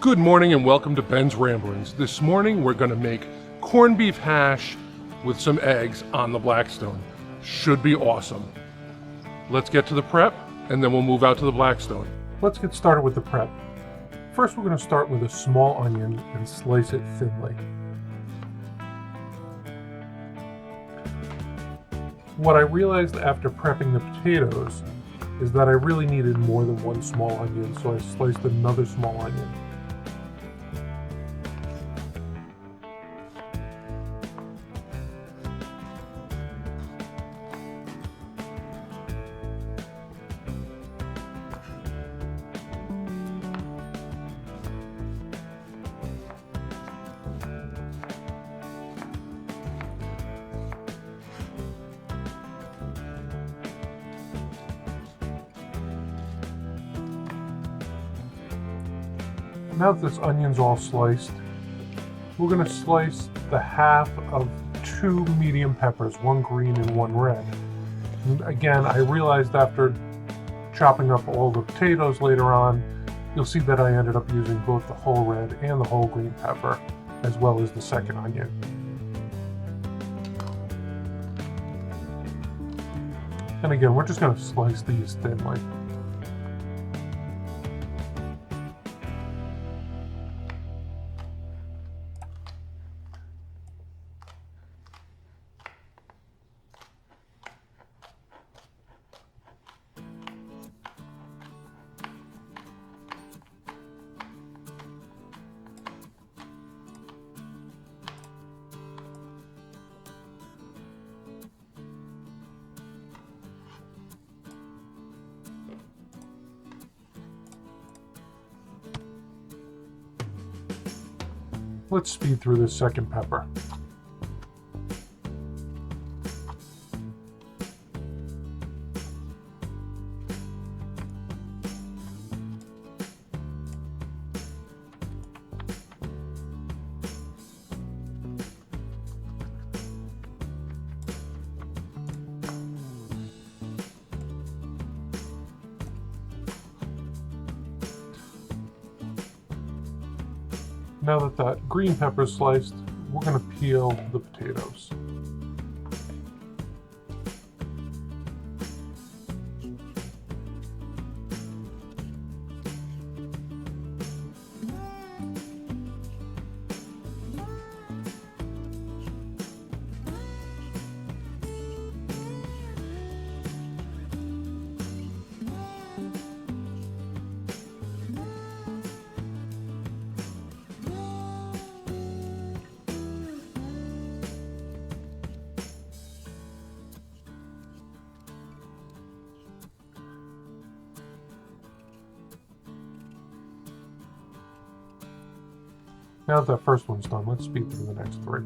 Good morning and welcome to Ben's Ramblings. This morning we're going to make corned beef hash with some eggs on the Blackstone. Should be awesome. Let's get to the prep and then we'll move out to the Blackstone. Let's get started with the prep. First we're going to start with a small onion and slice it thinly. What I realized after prepping the potatoes is that I really needed more than one small onion, so I sliced another small onion. Now that this onion's all sliced, we're going to slice the half of 2 medium peppers, one green and one red. And again, I realized after chopping up all the potatoes later on, you'll see that I ended up using both the whole red and the whole green pepper, as well as the second onion. And again, we're just going to slice these thinly. Let's speed through this second pepper. Now that that green pepper is sliced, we're going to peel the potatoes. Now that that first one's done, let's speed through the next 3.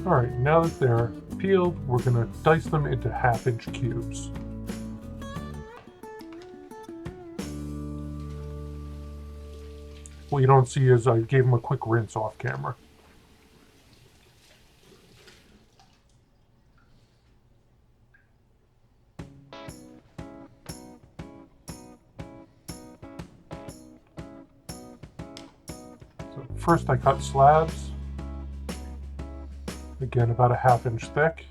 Alright, now that they're peeled, we're going to dice them into 1/2-inch cubes. What you don't see is I gave them a quick rinse off camera. So first I cut slabs. Again, about 1/2 inch thick.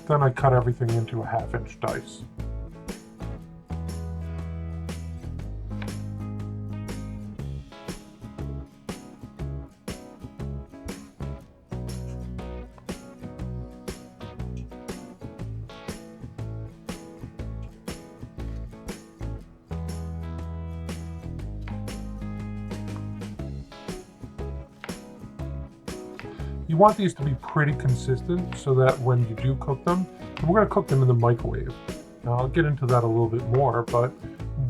Then I cut everything into a 1/2 inch dice. You want these to be pretty consistent so that when you do cook them, and we're going to cook them in the microwave. Now, I'll get into that a little bit more, but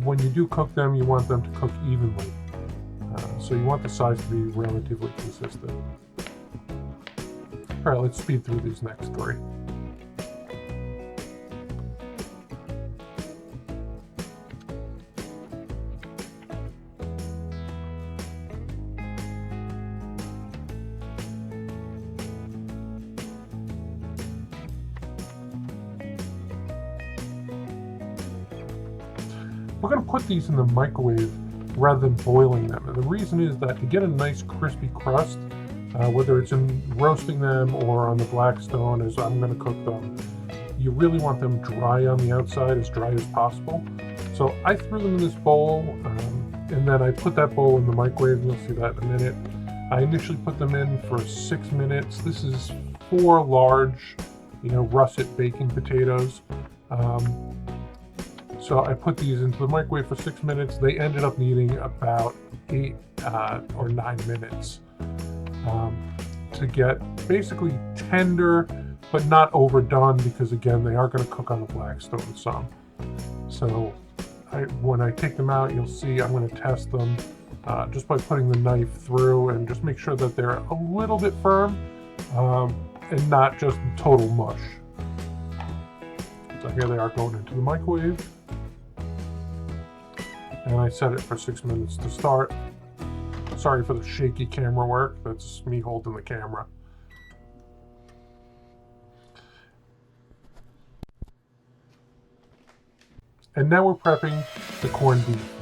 when you do cook them, you want them to cook evenly. So you want the size to be relatively consistent. All right, let's speed through these next three. We're going to put these in the microwave rather than boiling them. And the reason is that to get a nice crispy crust, whether it's in roasting them or on the Blackstone as I'm going to cook them, you really want them dry on the outside, as dry as possible. So I threw them in this bowl, and then I put that bowl in the microwave. You'll see that in a minute. I initially put them in for 6 minutes. This is 4 large, russet baking potatoes. So I put these into the microwave for 6 minutes. They ended up needing about 8 or 9 minutes to get basically tender, but not overdone, because again, they are going to cook on the Blackstone some. So when I take them out, you'll see I'm going to test them just by putting the knife through and just make sure that they're a little bit firm and not just total mush. So here they are going into the microwave. And I set it for 6 minutes to start. Sorry for the shaky camera work. That's me holding the camera. And now we're prepping the corned beef.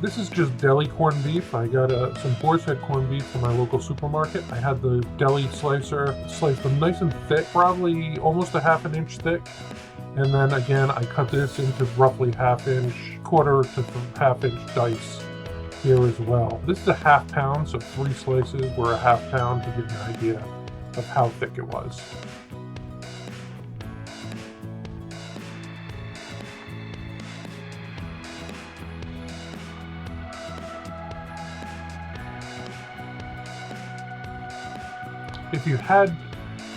This is just deli corned beef. I got some boar's head corned beef from my local supermarket. I had the deli slicer slice them nice and thick, probably almost a ½ inch thick. And then again, I cut this into roughly ½ inch, quarter to ½ inch dice here as well. This is a ½ pound, so 3 slices were a ½ pound to give you an idea of how thick it was. If you had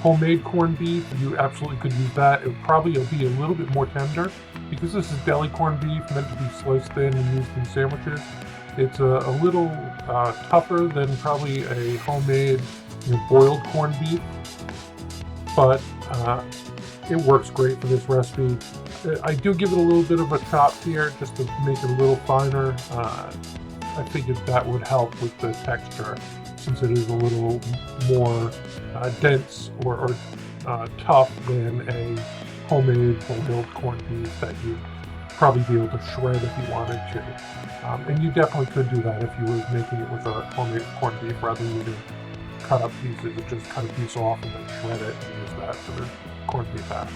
homemade corned beef, you absolutely could use that. It would probably be a little bit more tender because this is deli corned beef meant to be sliced thin and used in sandwiches. It's a little tougher than probably a homemade boiled corned beef, but it works great for this recipe. I do give it a little bit of a chop here just to make it a little finer. I figured that would help with the texture, since it is a little more dense or tough than a homemade boiled corned beef that you'd probably be able to shred if you wanted to. And you definitely could do that if you were making it with a homemade corned beef rather than using cut up pieces. Just cut a piece off and then shred it and use that for the corned beef hash.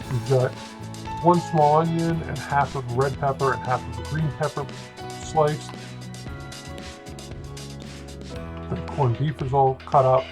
We've got 1 small onion and half of red pepper and half of the green pepper sliced. The corned beef is all cut up.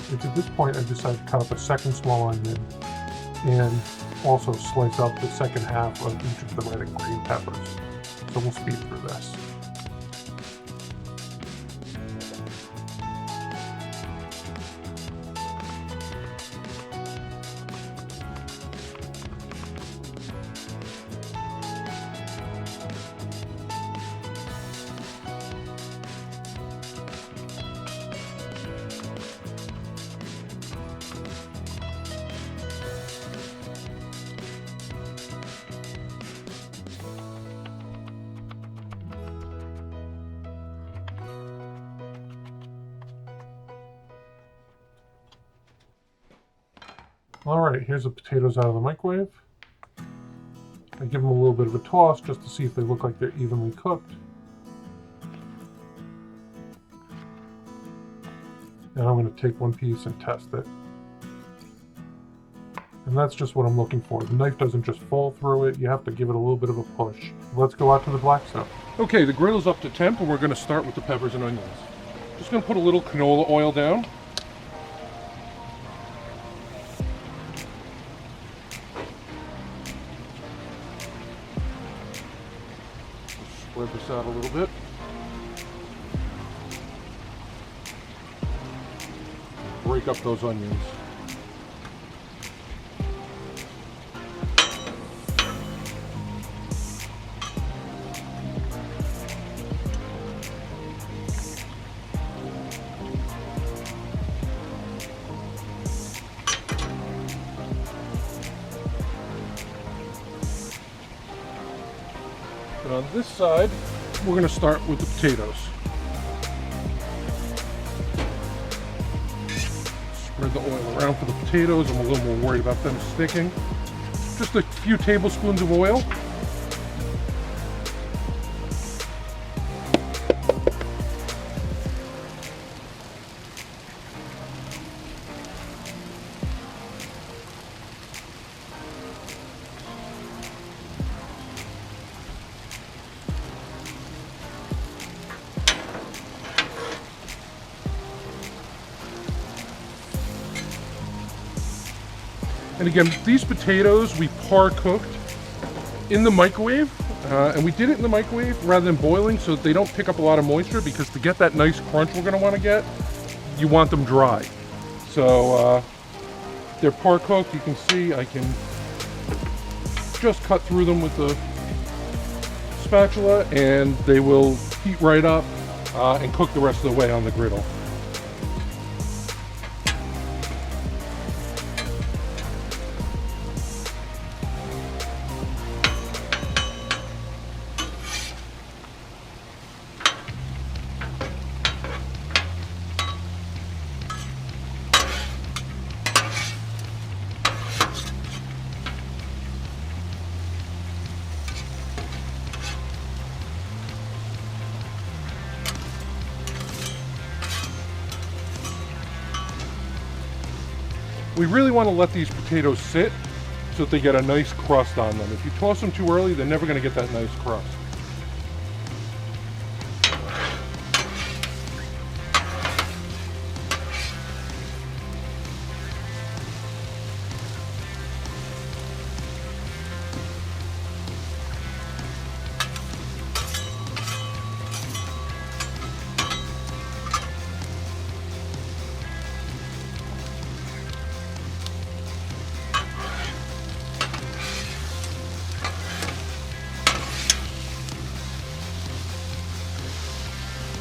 It's at this point I decided to cut up a 2nd small onion and also slice up the 2nd half of each of the red and green peppers. So we'll speed through this. All right, here's the potatoes out of the microwave. I give them a little bit of a toss just to see if they look like they're evenly cooked. And I'm going to take one piece and test it. And that's just what I'm looking for. The knife doesn't just fall through it. You have to give it a little bit of a push. Let's go out to the Blackstone. Okay, the griddle's up to temp, and we're going to start with the peppers and onions. Just going to put a little canola oil down. Spread this out a little bit. Break up those onions. And on this side, we're going to start with the potatoes. Spread the oil around for the potatoes. I'm a little more worried about them sticking. Just a few tablespoons of oil. And again, these potatoes we par cooked in the microwave, and we did it in the microwave rather than boiling so that they don't pick up a lot of moisture, because to get that nice crunch we're going to want to get, you want them dry. So they're par cooked. You can see I can just cut through them with the spatula and they will heat right up and cook the rest of the way on the griddle. We really want to let these potatoes sit so that they get a nice crust on them. If you toss them too early, they're never going to get that nice crust.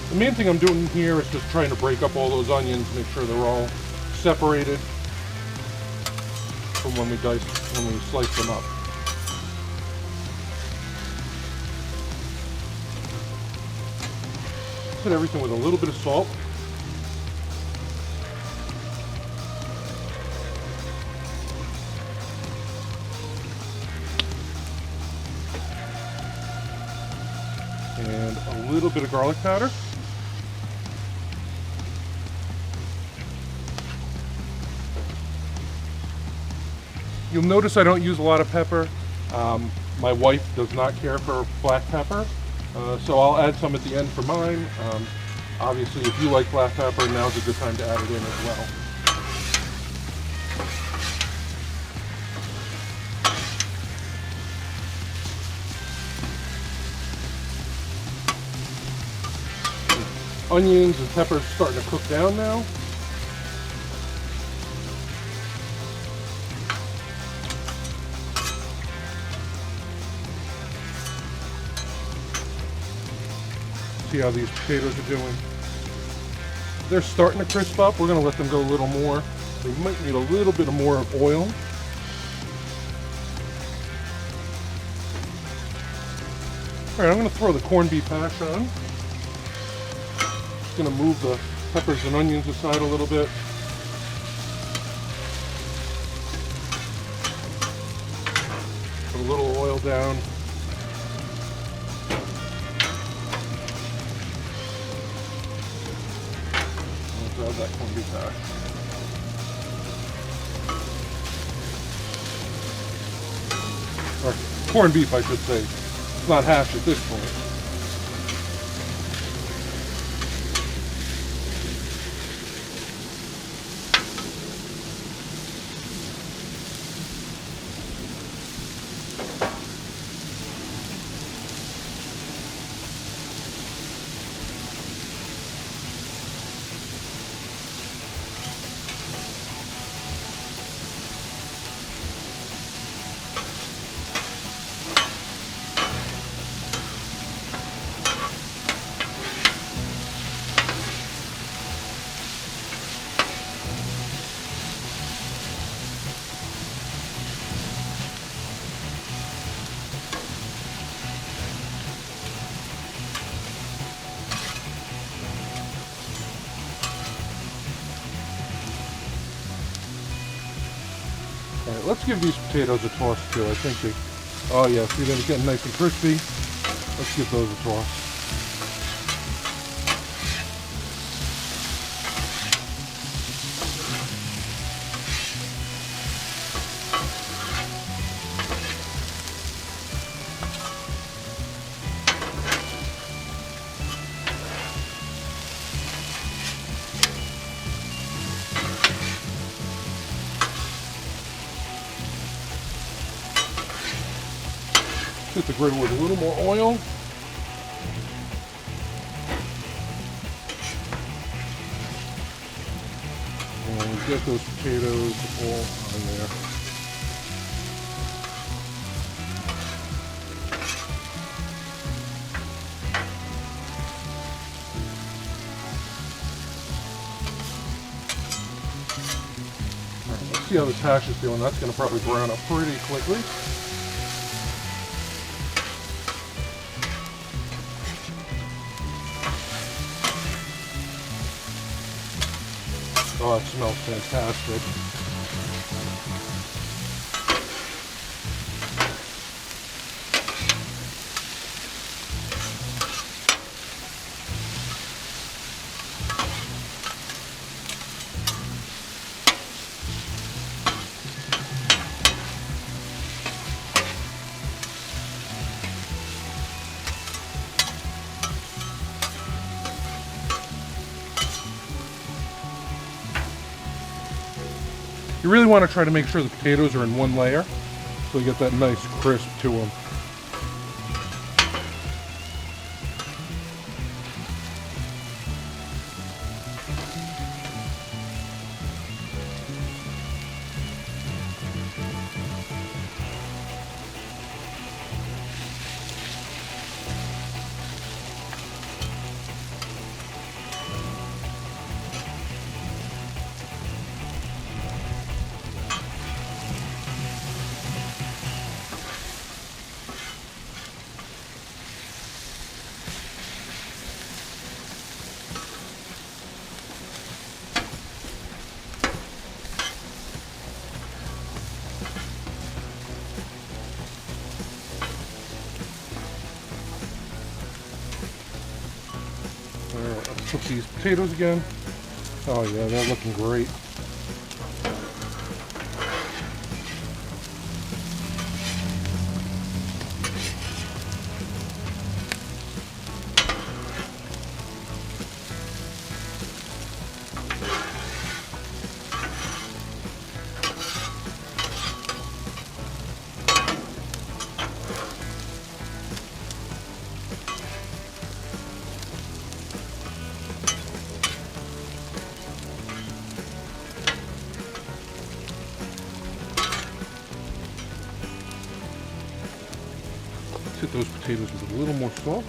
The main thing I'm doing here is just trying to break up all those onions, make sure they're all separated from when we slice them up. Hit everything with a little bit of salt. And a little bit of garlic powder. You'll notice I don't use a lot of pepper. My wife does not care for black pepper, so I'll add some at the end for mine. Obviously, if you like black pepper, now's a good time to add it in as well. Onions and peppers starting to cook down now. See how these potatoes are doing. They're starting to crisp up. We're going to let them go a little more. They might need a little bit more of oil. All right, I'm going to throw the corned beef hash on. Just going to move the peppers and onions aside a little bit. down. Let's add that corned beef hash. Or corned beef, I should say. It's not hash at this point. All right, let's give these potatoes a toss too. I think they, oh yeah, see they're getting nice and crispy. Let's give those a toss. Hit the griddle with a little more oil. And get those potatoes all on there. All right, let's see how this hash is doing. That's going to probably brown up pretty quickly. Oh, it smells fantastic. You really want to try to make sure the potatoes are in one layer so you get that nice crisp to them. Alright, let's cook these potatoes again. Oh yeah, they're looking great. Hit those potatoes with a little more salt.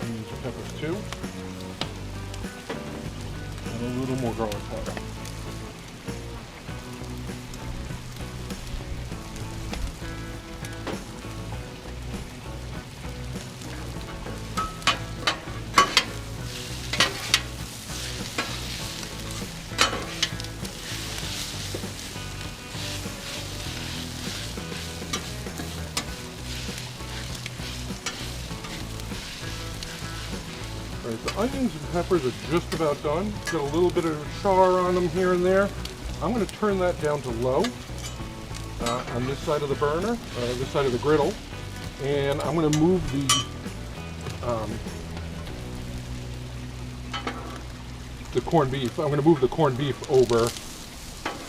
Onions and peppers too. And a little more garlic powder. All right, the onions and peppers are just about done. Got a little bit of char on them here and there. I'm going to turn that down to low on this side of the burner, this side of the griddle, and I'm going to move the corned beef. I'm going to move the corned beef over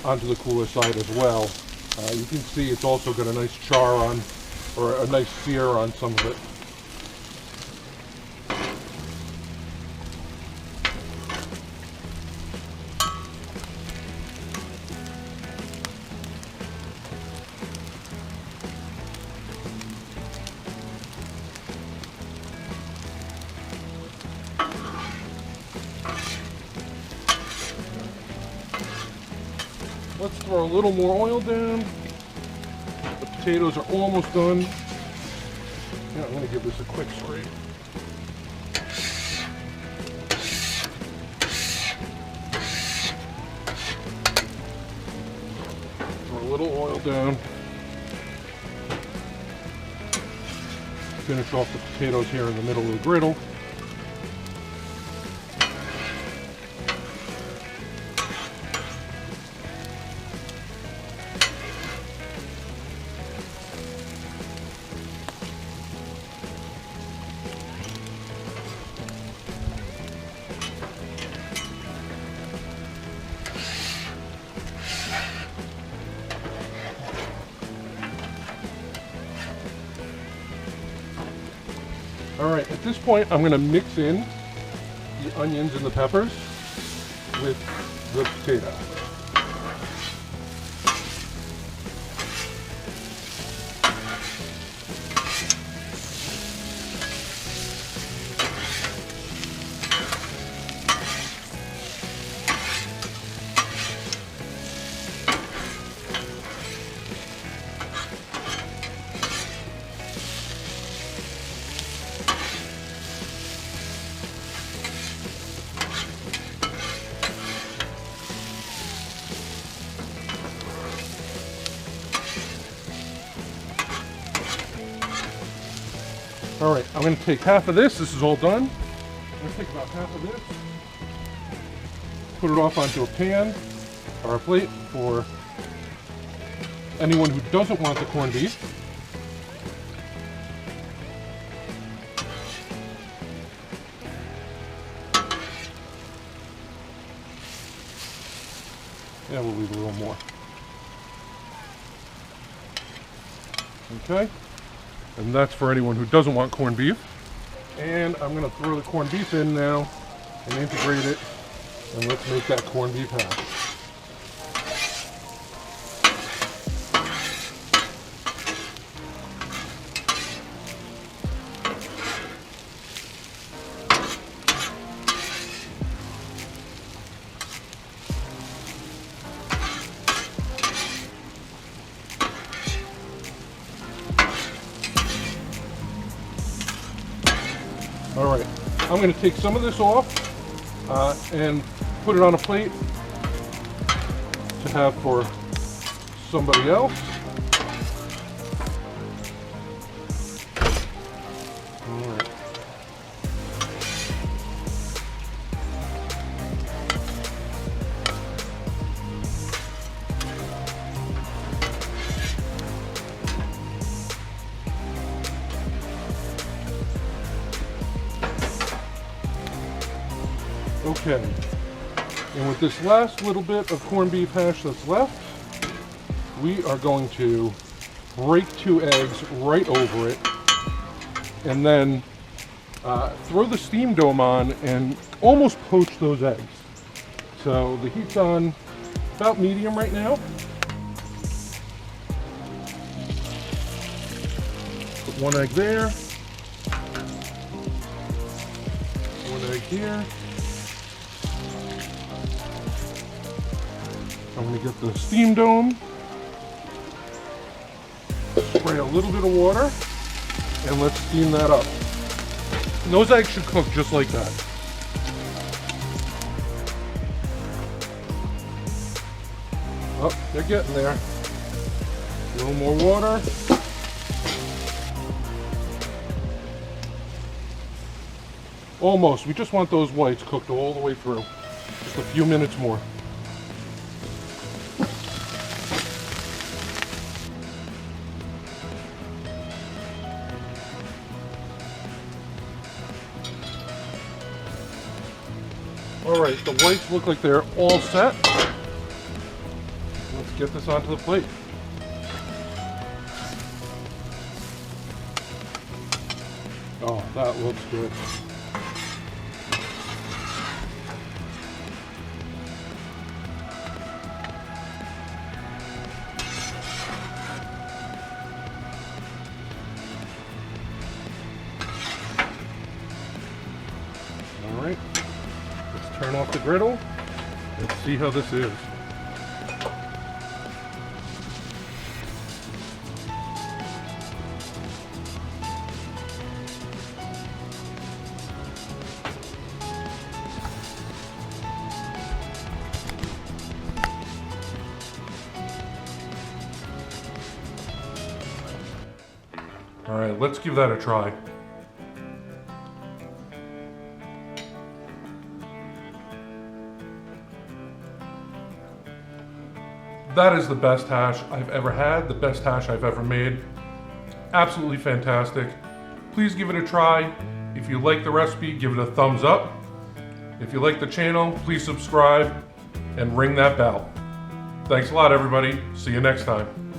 onto the cooler side as well. You can see it's also got a nice char on, or a nice sear on some of it. Let's throw a little more oil down. The potatoes are almost done. Yeah, I'm going to give this a quick scrape. Throw a little oil down. Finish off the potatoes here in the middle of the griddle. All right, at this point, I'm going to mix in the onions and the peppers with the potato. All right, I'm going to take half of this. This is all done. I'm going to take about half of this, put it off onto a pan or a plate for anyone who doesn't want the corned beef. Yeah, we'll leave a little more. Okay. And that's for anyone who doesn't want corned beef. And I'm going to throw the corned beef in now and integrate it. And let's make that corned beef hash. All right, I'm going to take some of this off and put it on a plate to have for somebody else. All right. Okay, and with this last little bit of corned beef hash that's left, we are going to break 2 eggs right over it, and then throw the steam dome on and almost poach those eggs. So the heat's on about medium right now. Put 1 egg there, 1 egg here. I'm going to get the steam dome, spray a little bit of water, and let's steam that up. And those eggs should cook just like that. Oh, they're getting there. A little more water. Almost. We just want those whites cooked all the way through. Just a few minutes more. All right, the whites look like they're all set. Let's get this onto the plate. Oh, that looks good. All right, let's turn off the griddle and see how this is. All right, let's give that a try. That is the best hash I've ever had, the best hash I've ever made. Absolutely fantastic. Please give it a try. If you like the recipe, give it a thumbs up. If you like the channel, please subscribe and ring that bell. Thanks a lot, everybody. See you next time.